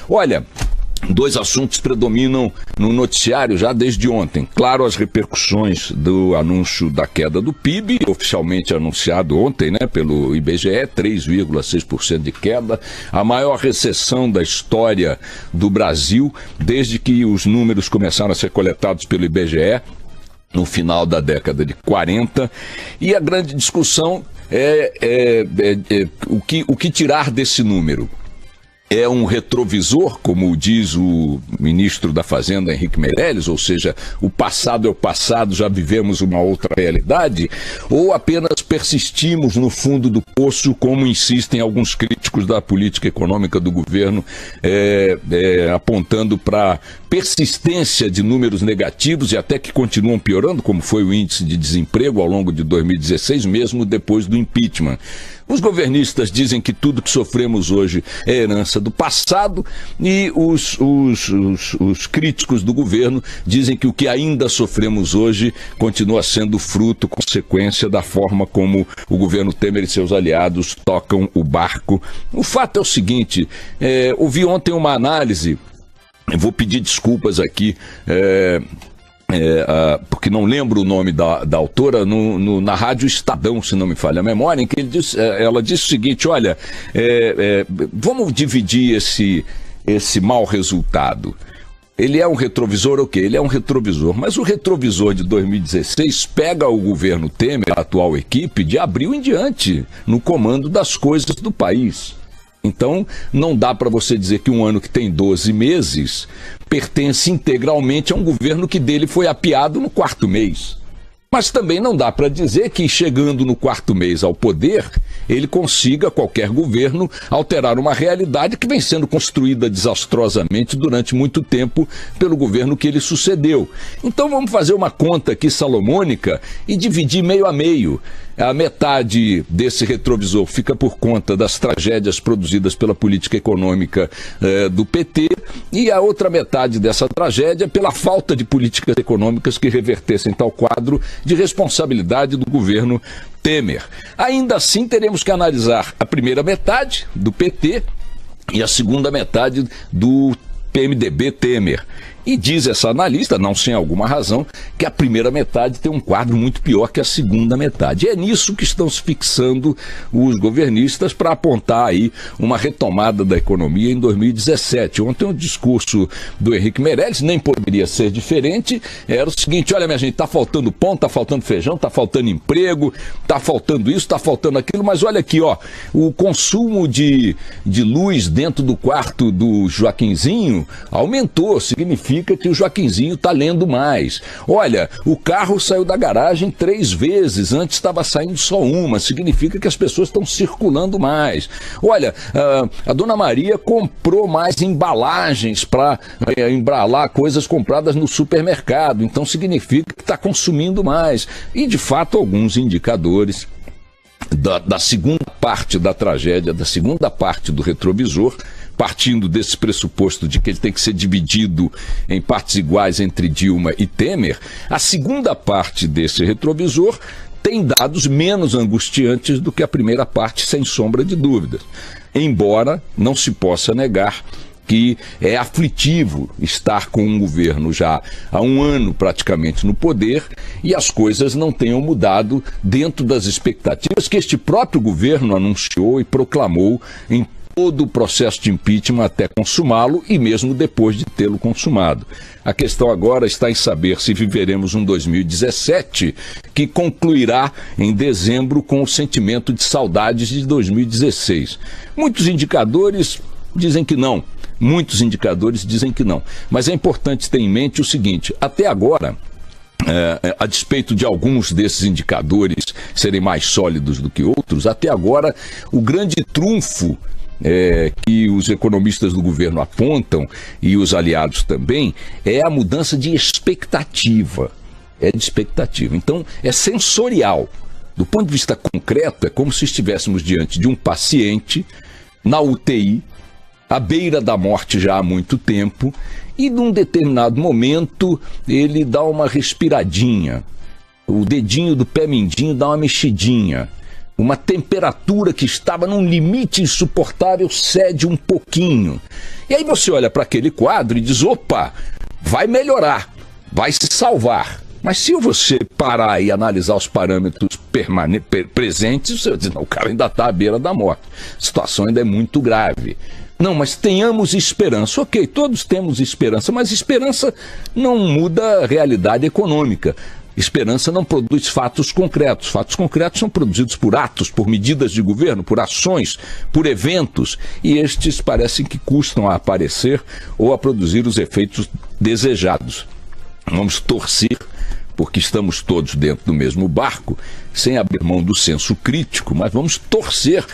Olha, dois assuntos predominam no noticiário já desde ontem. Claro, as repercussões do anúncio da queda do PIB, oficialmente anunciado ontem, né, pelo IBGE, 3,6% de queda, a maior recessão da história do Brasil, desde que os números começaram a ser coletados pelo IBGE, no final da década de 40, e a grande discussão o que tirar desse número. É um retrovisor, como diz o ministro da Fazenda, Henrique Meirelles, ou seja, o passado é o passado, já vivemos uma outra realidade, ou apenas persistimos no fundo do poço, como insistem alguns críticos da política econômica do governo, apontando para persistência de números negativos e até que continuam piorando, como foi o índice de desemprego ao longo de 2016, mesmo depois do impeachment. Os governistas dizem que tudo que sofremos hoje é herança do passado e os críticos do governo dizem que o que ainda sofremos hoje continua sendo fruto, consequência da forma como o governo Temer e seus aliados tocam o barco. O fato é o seguinte, ouvi ontem uma análise, eu vou pedir desculpas aqui, porque não lembro o nome da autora, na Rádio Estadão, se não me falha a memória, em que ela disse o seguinte, olha, vamos dividir esse mau resultado. Ele é um retrovisor, ok, ele é um retrovisor, mas o retrovisor de 2016 pega o governo Temer, a atual equipe, de abril em diante, no comando das coisas do país. Então, não dá para você dizer que um ano que tem 12 meses pertence integralmente a um governo que dele foi apiado no quarto mês. Mas também não dá para dizer que, chegando no quarto mês ao poder, ele consiga, qualquer governo, alterar uma realidade que vem sendo construída desastrosamente durante muito tempo pelo governo que ele sucedeu. Então vamos fazer uma conta aqui salomônica e dividir meio a meio. A metade desse retrovisor fica por conta das tragédias produzidas pela política econômica do PT e a outra metade dessa tragédia pela falta de políticas econômicas que revertessem tal quadro de responsabilidade do governo Temer. Ainda assim, teremos que analisar a primeira metade do PT e a segunda metade do PMDB Temer. E diz essa analista, não sem alguma razão, que a primeira metade tem um quadro muito pior que a segunda metade. É nisso que estão se fixando os governistas para apontar aí uma retomada da economia em 2017. Ontem o discurso do Henrique Meirelles nem poderia ser diferente. Era o seguinte, olha minha gente, está faltando pão, está faltando feijão, está faltando emprego, está faltando isso, está faltando aquilo, mas olha aqui, ó, o consumo de luz dentro do quarto do Joaquinzinho aumentou, significa que o Joaquinzinho está lendo mais. Olha, o carro saiu da garagem 3 vezes, antes estava saindo só uma, significa que as pessoas estão circulando mais. Olha, a Dona Maria comprou mais embalagens para embalar coisas compradas no supermercado, então significa que está consumindo mais. E, de fato, alguns indicadores da segunda parte da tragédia, da segunda parte do retrovisor, partindo desse pressuposto de que ele tem que ser dividido em partes iguais entre Dilma e Temer, a segunda parte desse retrovisor tem dados menos angustiantes do que a primeira parte, sem sombra de dúvidas. Embora não se possa negar que é aflitivo estar com um governo já há um ano praticamente no poder e as coisas não tenham mudado dentro das expectativas que este próprio governo anunciou e proclamou em todo o processo de impeachment até consumá-lo e mesmo depois de tê-lo consumado. A questão agora está em saber se viveremos um 2017 que concluirá em dezembro com o sentimento de saudades de 2016. Muitos indicadores dizem que não. Muitos indicadores dizem que não. Mas é importante ter em mente o seguinte, até agora, a despeito de alguns desses indicadores serem mais sólidos do que outros, até agora o grande trunfo que os economistas do governo apontam, e os aliados também, é a mudança de expectativa. É de expectativa. Então, é sensorial. Do ponto de vista concreto, é como se estivéssemos diante de um paciente na UTI, à beira da morte já há muito tempo, e num determinado momento ele dá uma respiradinha, o dedinho do pé mindinho dá uma mexidinha, Uma temperatura que estava num limite insuportável cede um pouquinho. E aí você olha para aquele quadro e diz, opa, vai melhorar, vai se salvar. Mas se você parar e analisar os parâmetros presentes, você diz, não, o cara ainda está à beira da morte. A situação ainda é muito grave. Não, mas tenhamos esperança. Ok, todos temos esperança, mas esperança não muda a realidade econômica. Esperança não produz fatos concretos. Fatos concretos são produzidos por atos, por medidas de governo, por ações, por eventos. E estes parecem que custam a aparecer ou a produzir os efeitos desejados. Vamos torcer, porque estamos todos dentro do mesmo barco, sem abrir mão do senso crítico, mas vamos torcer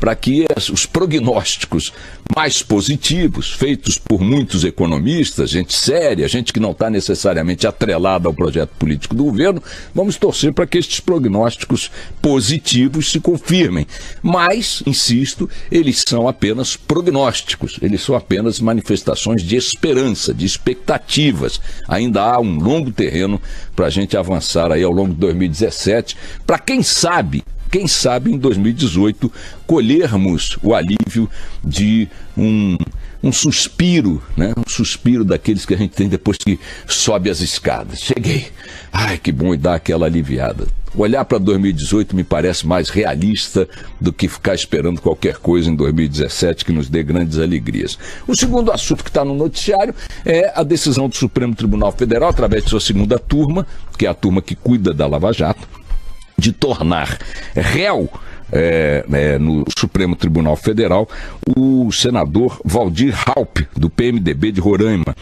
para que os prognósticos mais positivos, feitos por muitos economistas, gente séria, gente que não está necessariamente atrelada ao projeto político do governo, vamos torcer para que estes prognósticos positivos se confirmem. Mas, insisto, eles são apenas prognósticos, eles são apenas manifestações de esperança, de expectativas. Ainda há um longo terreno para a gente avançar aí ao longo de 2017, para quem sabe em 2018 colhermos o alívio de um suspiro, né? Um suspiro daqueles que a gente tem depois que sobe as escadas. Cheguei, ai que bom, e dá aquela aliviada. Olhar para 2018 me parece mais realista do que ficar esperando qualquer coisa em 2017 que nos dê grandes alegrias. O segundo assunto que está no noticiário é a decisão do Supremo Tribunal Federal, através de sua segunda turma, que é a turma que cuida da Lava Jato, de tornar réu no Supremo Tribunal Federal o senador Waldir Raupp, do PMDB de Roraima.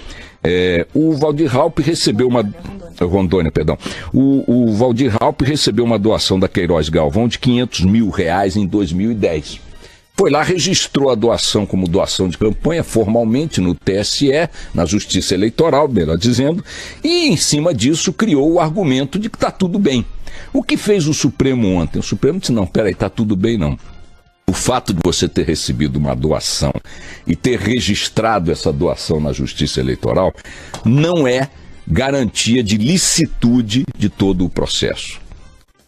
O Waldir Raupp recebeu uma... Rondônia, perdão. O Waldir Raupp recebeu uma doação da Queiroz Galvão de R$500 mil em 2010. Foi lá, registrou a doação como doação de campanha formalmente no TSE, na Justiça Eleitoral, melhor dizendo, e em cima disso criou o argumento de que está tudo bem. O que fez o Supremo ontem? O Supremo disse, não, peraí, está tudo bem não. O fato de você ter recebido uma doação e ter registrado essa doação na Justiça Eleitoral não é garantia de licitude de todo o processo.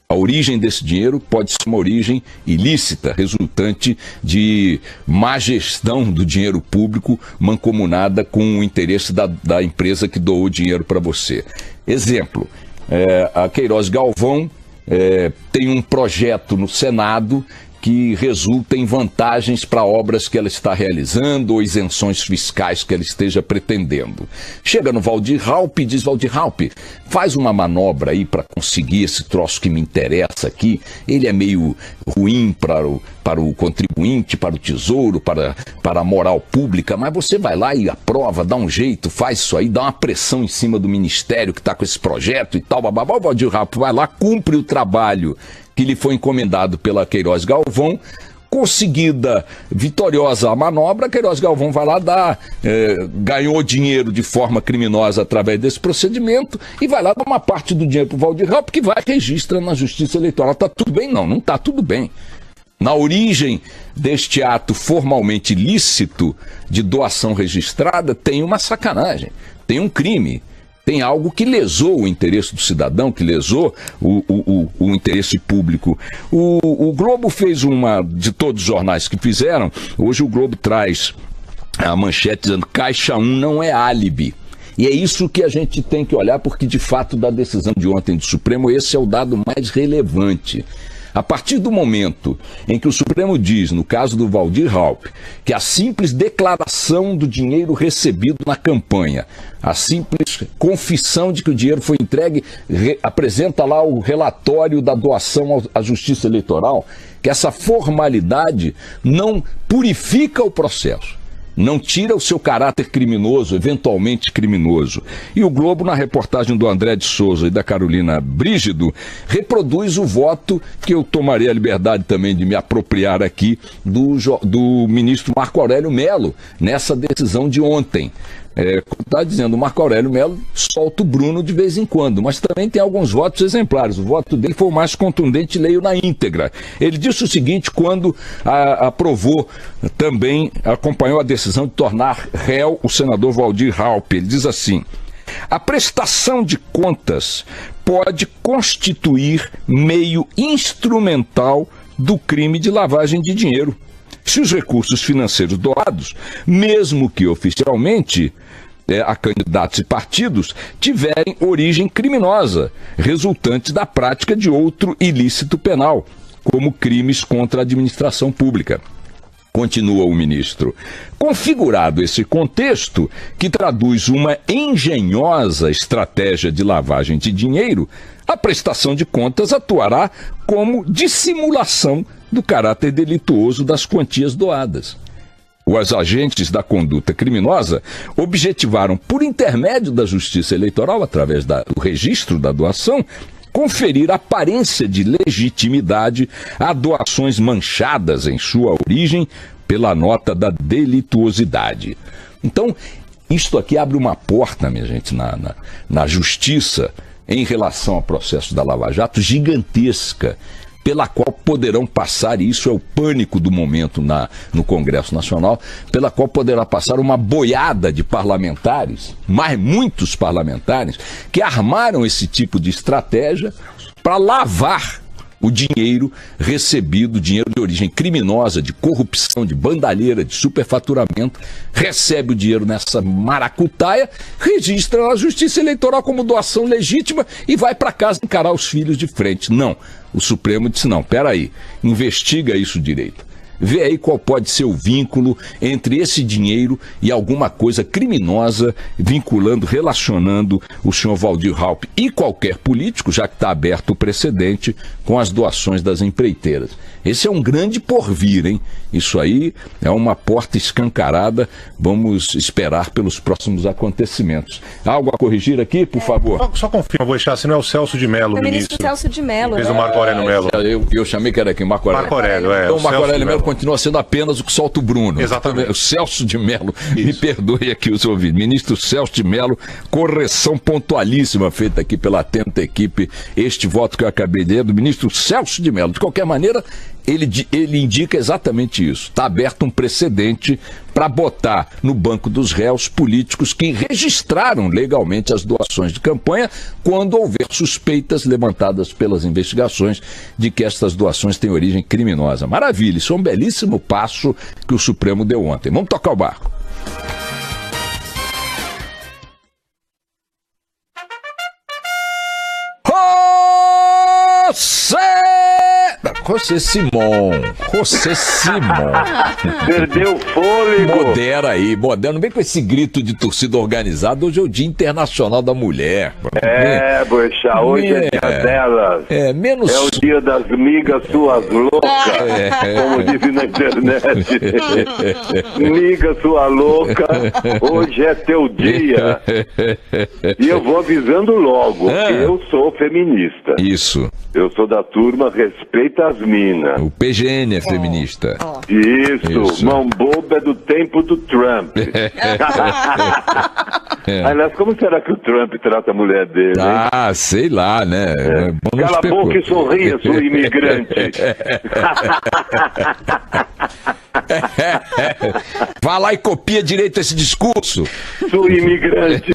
A origem desse dinheiro pode ser uma origem ilícita, resultante de má gestão do dinheiro público mancomunada com o interesse da empresa que doou o dinheiro para você. Exemplo, a Queiroz Galvão tem um projeto no Senado que resulta em vantagens para obras que ela está realizando ou isenções fiscais que ela esteja pretendendo. Chega no Waldir Raupp e diz, Waldir Raupp, faz uma manobra aí para conseguir esse troço que me interessa aqui. Ele é meio ruim para o contribuinte, para o tesouro, para a moral pública, mas você vai lá e aprova, dá um jeito, faz isso aí, dá uma pressão em cima do ministério que está com esse projeto e tal, bababá. O Waldir Raupp vai lá, cumpre o trabalho que lhe foi encomendado pela Queiroz Galvão. Conseguida vitoriosa a manobra, Queiroz Galvão vai lá, ganhou dinheiro de forma criminosa através desse procedimento e vai lá dar uma parte do dinheiro para o Waldir Raupp, que vai registra na Justiça Eleitoral. Está tudo bem? Não está tudo bem. Na origem deste ato formalmente lícito de doação registrada tem uma sacanagem, tem um crime. Tem algo que lesou o interesse do cidadão, que lesou o interesse público. O Globo fez de todos os jornais que fizeram, hoje o Globo traz a manchete dizendo Caixa 1 não é álibi. E é isso que a gente tem que olhar, porque de fato da decisão de ontem do Supremo, esse é o dado mais relevante. A partir do momento em que o Supremo diz, no caso do Waldir Raupp, que a simples declaração do dinheiro recebido na campanha, a simples confissão de que o dinheiro foi entregue, apresenta lá o relatório da doação à Justiça Eleitoral, que essa formalidade não purifica o processo. Não tira o seu caráter criminoso, eventualmente criminoso. E o Globo, na reportagem do André de Souza e da Carolina Brígido, reproduz o voto que eu tomarei a liberdade também de me apropriar aqui do ministro Marco Aurélio Mello, nessa decisão de ontem. Está dizendo, o Marco Aurélio Mello solta o Bruno de vez em quando, mas também tem alguns votos exemplares. O voto dele foi o mais contundente, leio na íntegra. Ele disse o seguinte quando aprovou, também acompanhou a decisão de tornar réu o senador Waldir Raupp. Ele diz assim: a prestação de contas pode constituir meio instrumental do crime de lavagem de dinheiro. Se os recursos financeiros doados, mesmo que oficialmente a candidatos e partidos, tiverem origem criminosa, resultante da prática de outro ilícito penal, como crimes contra a administração pública. Continua o ministro. Configurado esse contexto, que traduz uma engenhosa estratégia de lavagem de dinheiro, a prestação de contas atuará como dissimulação do caráter delituoso das quantias doadas. Os agentes da conduta criminosa objetivaram, por intermédio da Justiça Eleitoral, através do registro da doação, conferir aparência de legitimidade a doações manchadas em sua origem pela nota da delituosidade. Então, isto aqui abre uma porta, minha gente, na justiça em relação ao processo da Lava Jato gigantesca, pela qual poderão passar, e isso é o pânico do momento no Congresso Nacional, pela qual poderá passar uma boiada de parlamentares, mas muitos parlamentares, que armaram esse tipo de estratégia para lavar o dinheiro recebido, dinheiro de origem criminosa, de corrupção, de bandalheira, de superfaturamento, recebe o dinheiro nessa maracutaia, registra na Justiça Eleitoral como doação legítima e vai para casa encarar os filhos de frente. Não, o Supremo disse não, peraí, investiga isso direito. Vê aí qual pode ser o vínculo entre esse dinheiro e alguma coisa criminosa, vinculando, relacionando o senhor Waldir Raupp e qualquer político, já que está aberto o precedente, com as doações das empreiteiras. Esse é um grande porvir, hein? Isso aí é uma porta escancarada. Vamos esperar pelos próximos acontecimentos. Algo a corrigir aqui, por favor? Só confirma, Boechat, se não é o Celso de Mello, o ministro Celso de Mello. Fez o Marco Aurélio Mello. Eu chamei que era aqui, Marco Aurélio. Marco Aurélio, Então o Marco Aurélio Mello continua sendo apenas o que solta o Bruno. Exatamente. O Celso de Mello, me perdoe aqui os ouvintes. Ministro Celso de Mello, correção pontualíssima feita aqui pela atenta equipe. Este voto que eu acabei de ler do ministro Celso de Mello. De qualquer maneira, ele indica exatamente isso. Está aberto um precedente para botar no banco dos réus políticos que registraram legalmente as doações de campanha quando houver suspeitas levantadas pelas investigações de que estas doações têm origem criminosa. Maravilha, isso é um belíssimo passo que o Supremo deu ontem. Vamos tocar o barco. José Simão. Perdeu o fôlego. Modera aí, modera. Não vem com esse grito de torcida organizada. Hoje é o Dia Internacional da Mulher. Boechat, hoje é dia delas. É o dia das migas suas loucas, como dizem na internet. Miga sua louca, hoje é teu dia. E eu vou avisando logo, eu sou feminista. Isso. Eu sou da turma Respeita as Minas. O PGN é feminista. Isso. Mão boba é do tempo do Trump. Aliás, como será que o Trump trata a mulher dele, hein? Ah, sei lá, né? Cala a boca e sorria, sua imigrante. Vá lá e copia direito esse discurso. Sua imigrante.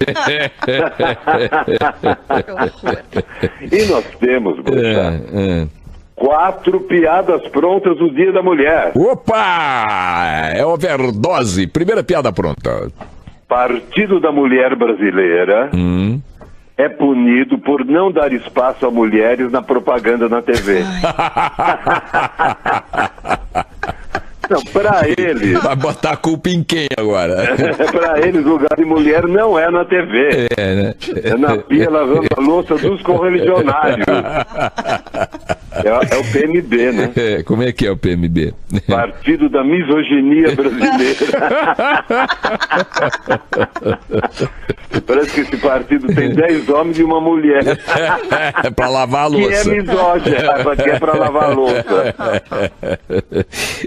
E nós temos, Boechat, 4 piadas prontas no Dia da Mulher. Opa! É overdose. Primeira piada pronta. Partido da Mulher Brasileira é punido por não dar espaço a mulheres na propaganda na TV. Não, pra eles... Vai botar a culpa em quem agora? Pra eles, lugar de mulher não é na TV. Né? É na pia lavando a louça dos correligionários. É o PMB, né? Como é que é o PMB? Partido da Misoginia Brasileira. Parece que esse partido tem 10 homens e uma mulher. É pra lavar a louça. Que é misógina, que é pra lavar a louça.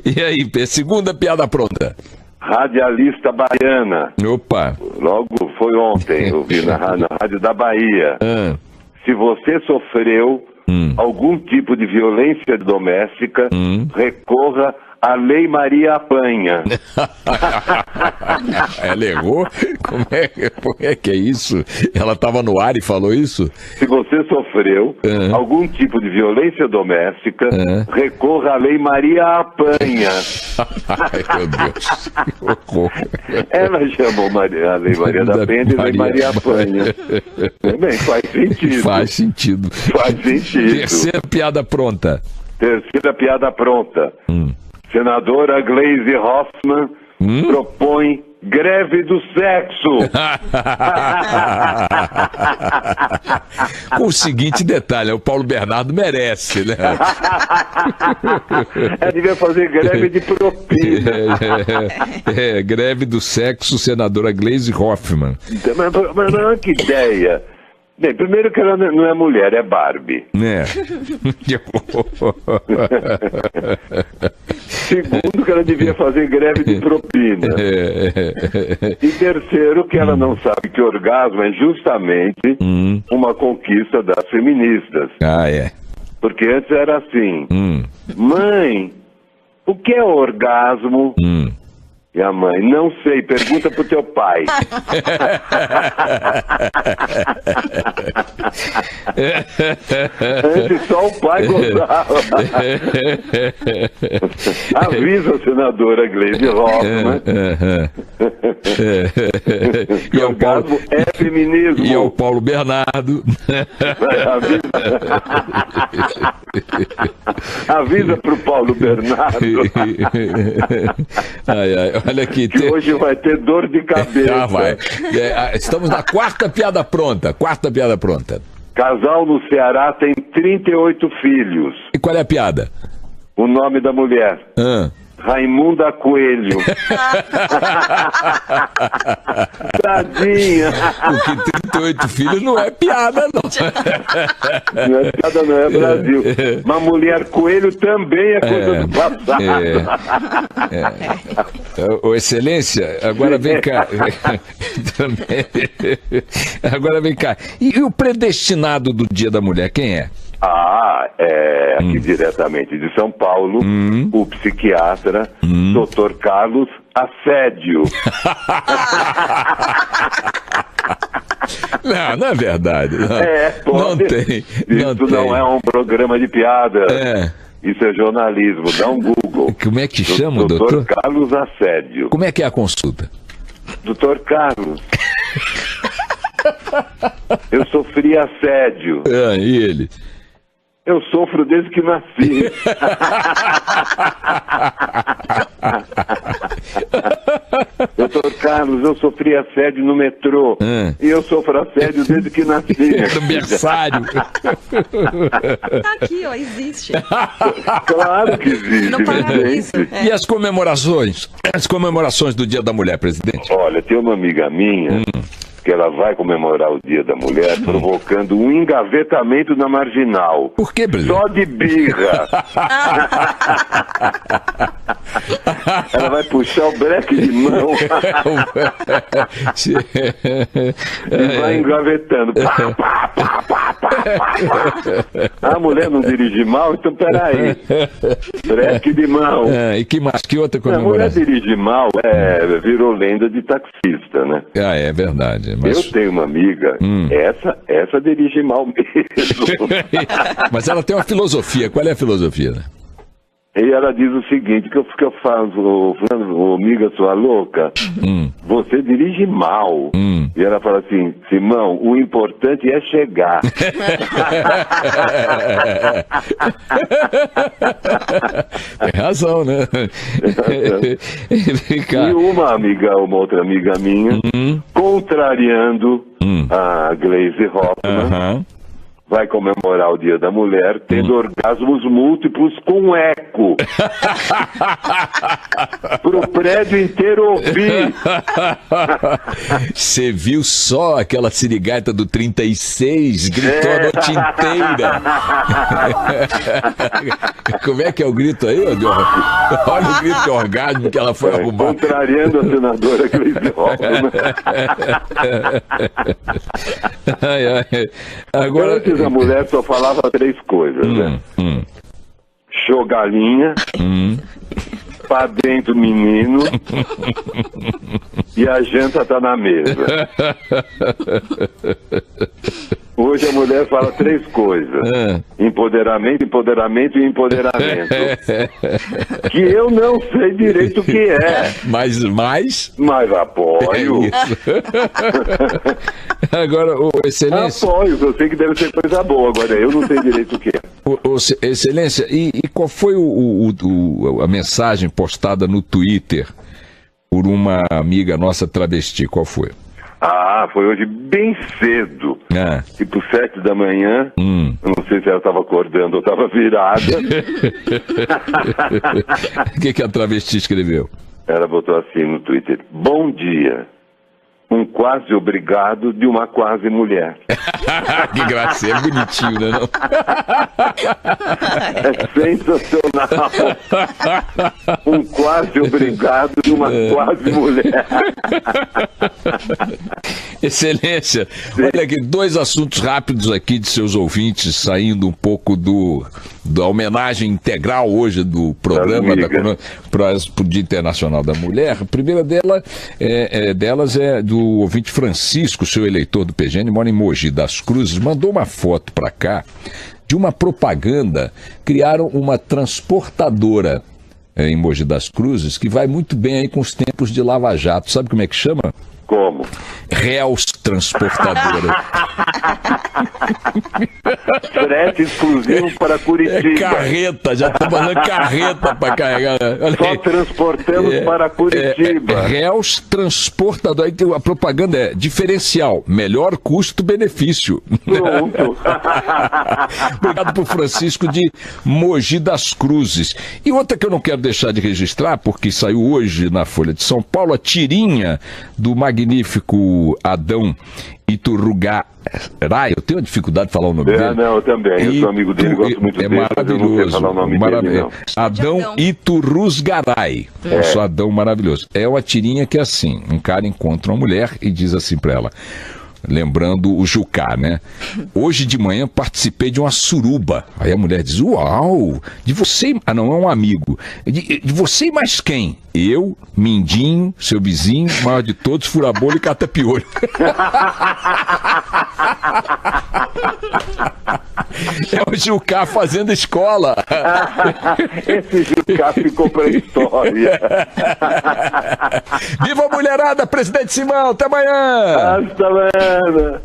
E aí, segunda piada pronta. Radialista baiana. Opa. Logo foi ontem, eu vi na rádio da Bahia. Se você sofreu algum tipo de violência doméstica, recorra a Lei Maria apanha. Ela errou? Como é que é isso? Ela estava no ar e falou isso? Se você sofreu algum tipo de violência doméstica, recorra à Lei Maria apanha. Ai, meu Deus. Que horror. Ela chamou a Lei Maria da Penha de Lei Maria apanha. Bem, faz sentido. Faz sentido. Faz sentido. Terceira piada pronta. Terceira piada pronta. Senadora Gleisi Hoffmann propõe greve do sexo. Com o seguinte detalhe, o Paulo Bernardo merece, né? Ela devia fazer greve de propina. Greve do sexo, senadora Gleisi Hoffmann. Mas que ideia. Bem, primeiro que ela não é mulher, é Barbie. Segundo, que ela devia fazer greve de propina. E terceiro, que ela não sabe que orgasmo é justamente uma conquista das feministas. Ah, é. Porque antes era assim: mãe, o que é orgasmo? E a mãe, não sei, pergunta pro teu pai. Antes só o pai gostava. Avisa a senadora Gleisi Hoffmann. E o orgasmo é feminismo. E o Paulo Bernardo. Avisa pro Paulo Bernardo. Olha aqui. Que hoje vai ter dor de cabeça. Vai. Estamos na quarta piada pronta. Quarta piada pronta. Casal no Ceará tem 38 filhos. E qual é a piada? O nome da mulher. Raimunda Coelho. Tadinha. Porque 38 filhos não é piada, não. Não é piada, não, é Brasil. Mas mulher coelho também é coisa do passado. Ô, Excelência, agora vem cá. Agora vem cá. E o predestinado do Dia da Mulher, quem é? Aqui diretamente de São Paulo, o psiquiatra Dr. Carlos Assédio. Não é verdade. Não tem. Isso não é um programa de piada. Isso é jornalismo. Dá um Google. Como é que chama, doutor? Dr. Carlos Assédio. Como é que é a consulta? Dr. Carlos. Eu sofri assédio. E ele? Eu sofro desde que nasci. Doutor Carlos, eu sofri assédio no metrô. E eu sofro assédio desde que nasci. No berçário. Tá aqui, ó, existe. Claro que existe. Não pararam isso. E as comemorações? As comemorações do Dia da Mulher, presidente? Olha, tem uma amiga minha que ela vai comemorar o Dia da Mulher provocando um engavetamento na Marginal. Por que, presidente? Só de birra. Ela vai puxar o breque de mão e vai engavetando. A mulher não dirige mal, então peraí. Breque de mão. E que mais? Que outra A comemoração? mulher dirige mal, virou lenda de taxista, né? É verdade. Mas... Eu tenho uma amiga, essa dirige mal mesmo. Mas ela tem uma filosofia. Qual é a filosofia, né? E ela diz o seguinte, que eu faço, amiga sua louca, você dirige mal. E ela fala assim, Simão, o importante é chegar. Tem razão, né? E uma outra amiga minha, contrariando a Gleisi Hoffmann, vai comemorar o Dia da Mulher tendo orgasmos múltiplos com eco. Pro prédio inteiro ouvir. Você viu só aquela sirigaita do 36? Gritou a noite inteira. Como é que é o grito aí? Olha o grito de orgasmo que ela foi arrumar. Contrariando a senadora Gleisi Hoffmann. Agora... Antes a mulher só falava 3 coisas, né? Show galinha, pra dentro, menino. E a janta tá na mesa. Hoje a mulher fala 3 coisas. Empoderamento, empoderamento e empoderamento. Que eu não sei direito o que é. Mas apoio. Agora, Excelência... Apoio, eu sei que deve ser coisa boa. Agora, eu não sei direito o que é. Excelência, e qual foi a mensagem postada no Twitter por uma amiga nossa travesti? Qual foi? Foi hoje bem cedo, tipo 7 da manhã, eu não sei se ela estava acordando ou estava virada. O que a travesti escreveu? Ela botou assim no Twitter: bom dia, um quase obrigado de uma quase mulher. Que graça, é bonitinho, né? Não? É sensacional. Um quase obrigado de uma quase mulher. Excelência, olha aqui, 2 assuntos rápidos aqui de seus ouvintes, saindo um pouco da homenagem integral hoje do programa para o Dia Internacional da Mulher. A primeira delas é do ouvinte Francisco, seu eleitor do PGN, mora em Mogi das Cruzes, mandou uma foto para cá de uma propaganda. Criaram uma transportadora em Mogi das Cruzes que vai muito bem aí com os tempos de Lava Jato. Sabe como é que chama? Como? Réus Transportadora. Frete exclusivo para Curitiba. Carreta, já estão mandando carreta para carregar. Só transportamos para Curitiba. Réus Transportador. Aí a propaganda é diferencial, melhor custo-benefício. Pronto. Obrigado por Francisco de Mogi das Cruzes. E outra que eu não quero deixar de registrar, porque saiu hoje na Folha de São Paulo, a tirinha do magnífico Adão Iturrugaray. Eu tenho dificuldade de falar o nome dele. Não, eu também. Eu sou amigo dele, gosto muito dele. Maravilhoso. Eu não sei falar o nome dele, não. Adão Iturrugaray. Nosso Adão maravilhoso. É uma tirinha que é assim: um cara encontra uma mulher e diz assim pra ela, lembrando o Jucá, né? Hoje de manhã participei de uma suruba. Aí a mulher diz: uau, de você... não, é um amigo. De você e mais quem? Eu, Mindinho, seu vizinho, maior de todos, fura-bolho e cata-piolho. É o Jucá fazendo escola. Esse Jucá ficou pra história. Viva a mulherada, presidente Simão, até amanhã. Hasta amanhã.